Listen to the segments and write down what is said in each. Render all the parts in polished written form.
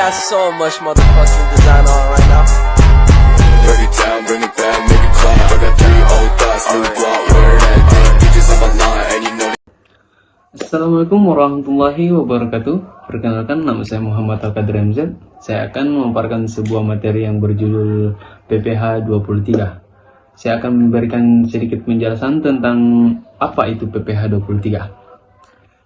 got so much motherfucking design on right now. Break it down, bring it back, make it clap. I got 3 old thoughts, new guap, where that thing, bitches on my line, and you know. Assalamualaikum warahmatullahi wabarakatuh. Perkenalkan, nama saya Muhammad Al-Qadir MZ. Saya akan memaparkan sebuah materi yang berjudul PPH 23. Saya akan memberikan sedikit penjelasan tentang apa itu PPH 23.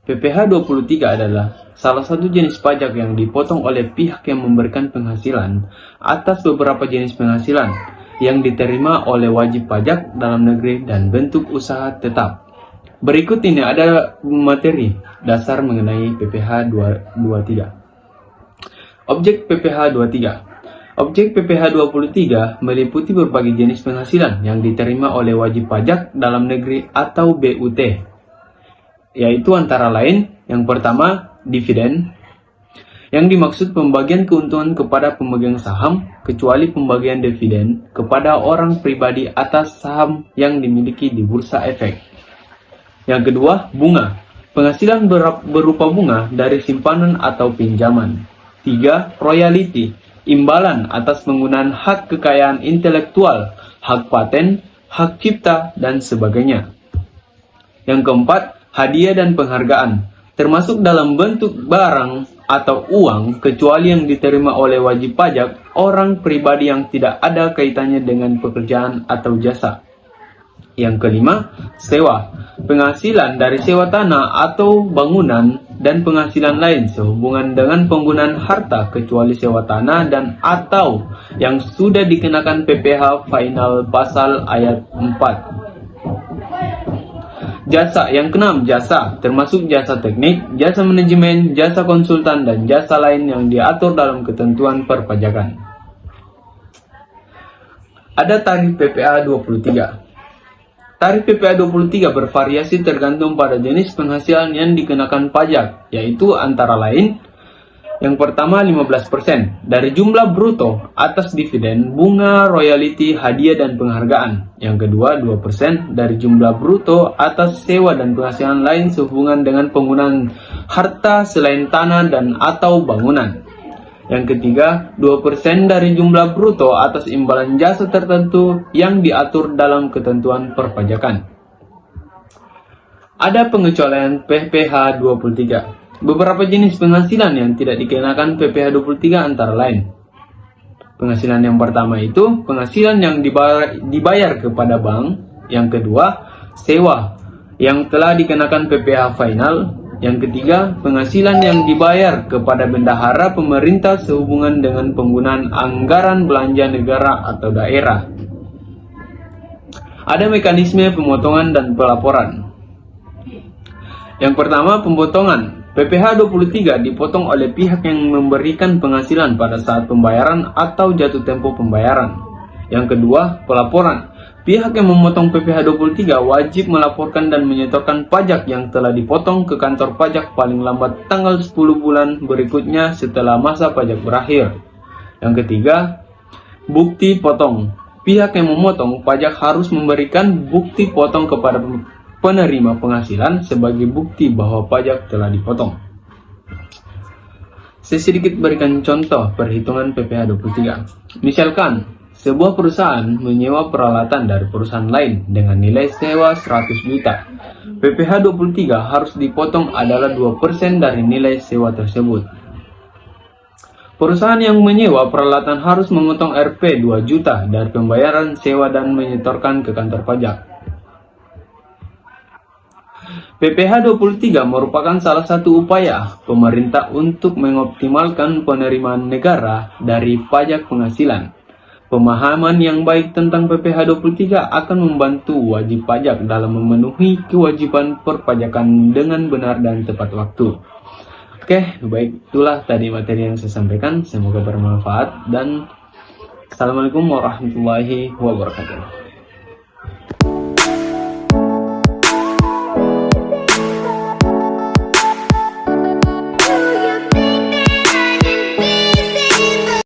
PPH 23 adalah salah satu jenis pajak yang dipotong oleh pihak yang memberikan penghasilan atas beberapa jenis penghasilan yang diterima oleh wajib pajak dalam negeri dan bentuk usaha tetap. Berikut ini ada materi dasar mengenai PPH 23. Objek PPH 23. Objek PPH 23 meliputi berbagai jenis penghasilan yang diterima oleh wajib pajak dalam negeri atau BUT, yaitu antara lain yang pertama, dividen, yang dimaksud pembagian keuntungan kepada pemegang saham, kecuali pembagian dividen kepada orang pribadi atas saham yang dimiliki di bursa efek. Yang kedua, bunga, penghasilan berupa bunga dari simpanan atau pinjaman. 3. Royalti, imbalan atas penggunaan hak kekayaan intelektual, hak paten, hak cipta, dan sebagainya. Yang keempat, hadiah dan penghargaan, termasuk dalam bentuk barang atau uang, kecuali yang diterima oleh wajib pajak orang pribadi yang tidak ada kaitannya dengan pekerjaan atau jasa. Yang kelima, sewa, penghasilan dari sewa tanah atau bangunan dan penghasilan lain sehubungan dengan penggunaan harta kecuali sewa tanah dan atau yang sudah dikenakan PPH final pasal ayat 4. Jasa, yang keenam, jasa, termasuk jasa teknik, jasa manajemen, jasa konsultan, dan jasa lain yang diatur dalam ketentuan perpajakan. Ada tarif PPH 23. Tarif PPH 23 bervariasi tergantung pada jenis penghasilan yang dikenakan pajak, yaitu antara lain, yang pertama 15% dari jumlah bruto atas dividen, bunga, royalti, hadiah, dan penghargaan. Yang kedua 2% dari jumlah bruto atas sewa dan penghasilan lain sehubungan dengan penggunaan harta selain tanah dan atau bangunan. Yang ketiga 2% dari jumlah bruto atas imbalan jasa tertentu yang diatur dalam ketentuan perpajakan. Ada pengecualian PPH 23. Beberapa jenis penghasilan yang tidak dikenakan PPH 23 antara lain. Penghasilan yang pertama itu penghasilan yang dibayar kepada bank. Yang kedua, sewa yang telah dikenakan PPH final. Yang ketiga, penghasilan yang dibayar kepada bendahara pemerintah sehubungan dengan penggunaan anggaran belanja negara atau daerah. Ada mekanisme pemotongan dan pelaporan. Yang pertama, pemotongan. PPH 23 dipotong oleh pihak yang memberikan penghasilan pada saat pembayaran atau jatuh tempo pembayaran. Yang kedua, pelaporan. Pihak yang memotong PPH 23 wajib melaporkan dan menyetorkan pajak yang telah dipotong ke kantor pajak paling lambat tanggal 10 bulan berikutnya setelah masa pajak berakhir. Yang ketiga, bukti potong. Pihak yang memotong pajak harus memberikan bukti potong kepada penerima penghasilan sebagai bukti bahwa pajak telah dipotong. Saya sedikit berikan contoh perhitungan PPH 23. Misalkan, sebuah perusahaan menyewa peralatan dari perusahaan lain dengan nilai sewa 100 juta. PPH 23 harus dipotong adalah 2% dari nilai sewa tersebut. Perusahaan yang menyewa peralatan harus memotong Rp 2 juta dari pembayaran sewa dan menyetorkan ke kantor pajak. PPH 23 merupakan salah satu upaya pemerintah untuk mengoptimalkan penerimaan negara dari pajak penghasilan. Pemahaman yang baik tentang PPH 23 akan membantu wajib pajak dalam memenuhi kewajiban perpajakan dengan benar dan tepat waktu. Oke, baik, itulah tadi materi yang saya sampaikan. Semoga bermanfaat dan Assalamualaikum warahmatullahi wabarakatuh.